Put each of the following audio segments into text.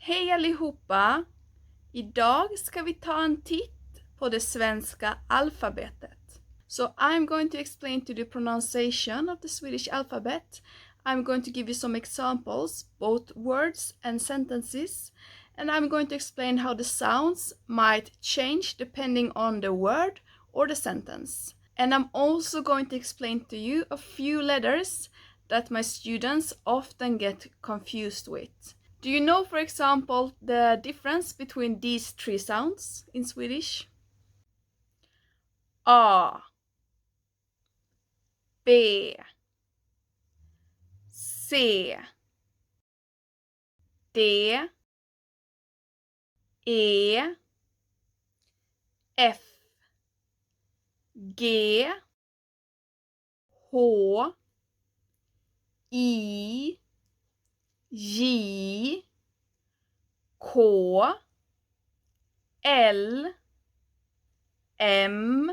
Hej allihopa! Idag ska vi ta en titt på det svenska alfabetet. So I'm going to explain to the pronunciation of the Swedish alphabet. I'm going to give you some examples, both words and sentences, and I'm going to explain how the sounds might change depending on the word or the sentence. And I'm also going to explain to you a few letters that my students often get confused with. Do you know, for example, the difference between these three sounds in Swedish? A, B, C, D, E, F, G, H, I, J, K, L, M,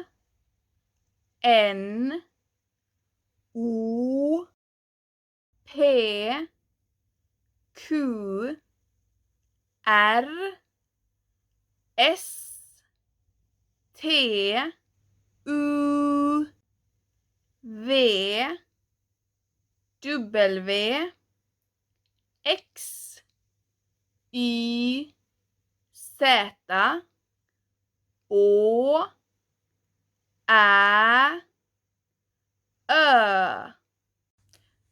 N, O, P, Q, R, S, T, U, V, W, X, Y, Z, Å, Ä, Ö.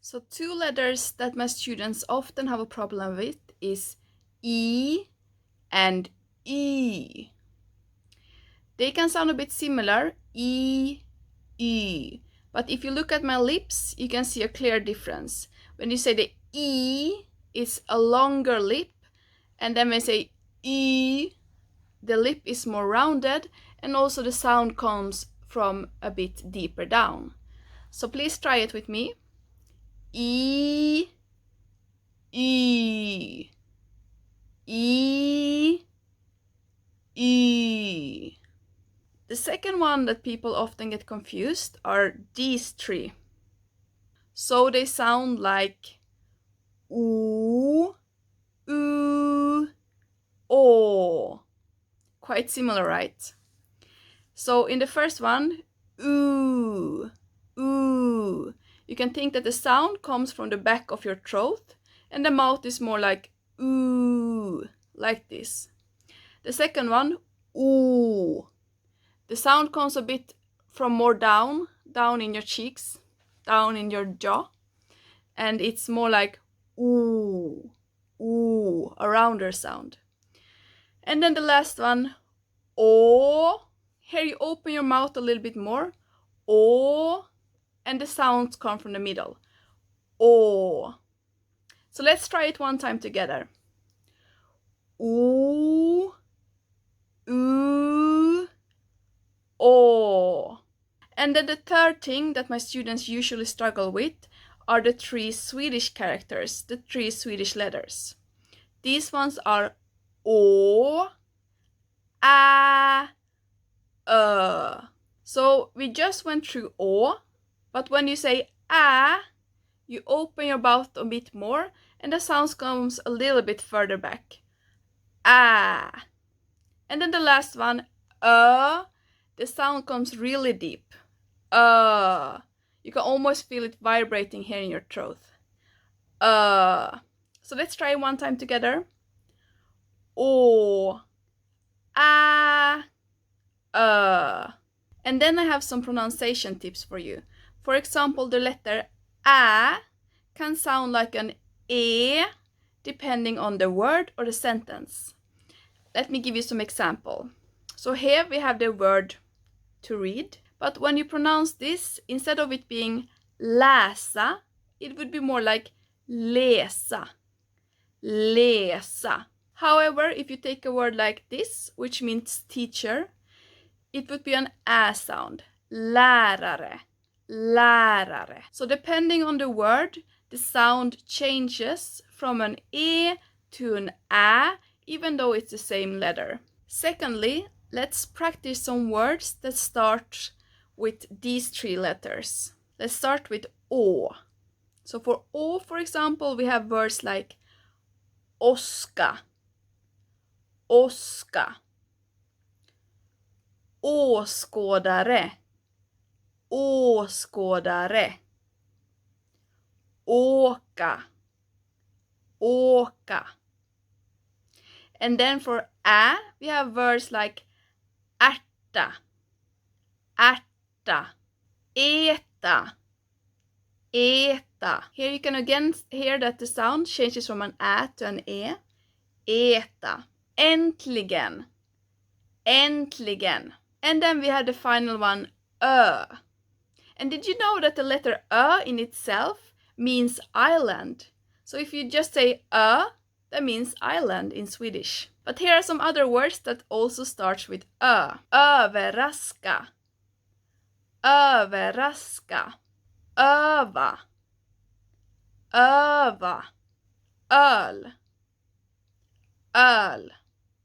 So two letters that my students often have a problem with is E and Y. They can sound a bit similar, E, Y. But if you look at my lips, you can see a clear difference. When you say the E, it's a longer lip, and then when you say E, the lip is more rounded, and also the sound comes from a bit deeper down. So please try it with me. E, E, E, E. The second one that people often get confused are these three. So they sound like oo, oo, o. Quite similar, right? So in the first one, oo, oo. You can think that the sound comes from the back of your throat, and the mouth is more like ooh, like this. The second one, ooh. The sound comes a bit from more down in your cheeks, down in your jaw, and it's more like ooh, ooh, a rounder sound. And then the last one, oh. Here you open your mouth a little bit more, oh, and the sounds come from the middle, oh. So let's try it one time together. Ooh, ooh, oh. And then the third thing that my students usually struggle with are the three Swedish characters, the three Swedish letters. These ones are å, ä, ö. So we just went through å, but when you say ä, you open your mouth a bit more and the sound comes a little bit further back. Ä. And then the last one, the sound comes really deep. You can almost feel it vibrating here in your throat. So let's try one time together. Å, ä, And then I have some pronunciation tips for you. For example, the letter ä can sound like an e depending on the word or the sentence. Let me give you some example. So here we have the word to read, but when you pronounce this, instead of it being läsa, it would be more like läsa, läsa. However, if you take a word like this, which means teacher, it would be an ä sound, lärare, lärare. So depending on the word, the sound changes from an e to an ä, even though it's the same letter. Secondly, let's practice some words that start with these three letters. Let's start with å. So for å, for example, we have words like oska, åska, åskådare, åskådare, åka, åka. And then for ä, we have words like ärta, ärta, äta, äta. Here you can again hear that the sound changes from an ä to an e. Äta. Äntligen, äntligen. And then we had the final one, ö. And did you know that the letter ö in itself means island? So if you just say ö, that means island in Swedish. But here are some other words that also starts with ö. Överraska, överraska, öva, öva, öl, öl.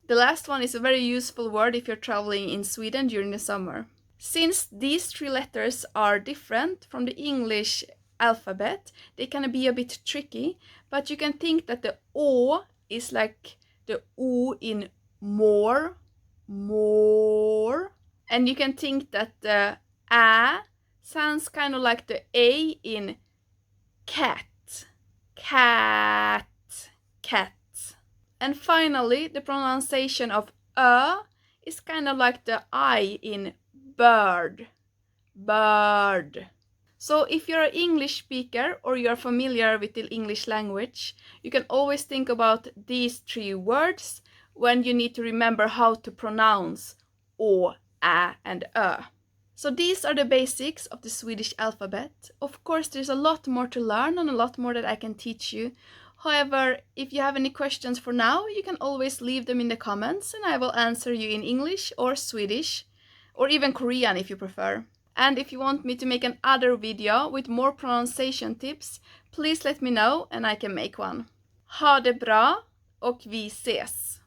The last one is a very useful word if you're traveling in Sweden during the summer. Since these three letters are different from the English alphabet, they can be a bit tricky, but you can think that the å is like the o in more, more. And you can think that the ä sounds kind of like the a in cat, cat, cat. And finally, the pronunciation of ö is kind of like the I in bird, bird. So if you're an English speaker or you're familiar with the English language, you can always think about these three words when you need to remember how to pronounce å, ä, and ö. So these are the basics of the Swedish alphabet. Of course, there's a lot more to learn and a lot more that I can teach you. However, if you have any questions for now, you can always leave them in the comments and I will answer you in English or Swedish, or even Korean if you prefer. And if you want me to make another video with more pronunciation tips, please let me know and I can make one. Ha det bra och vi ses!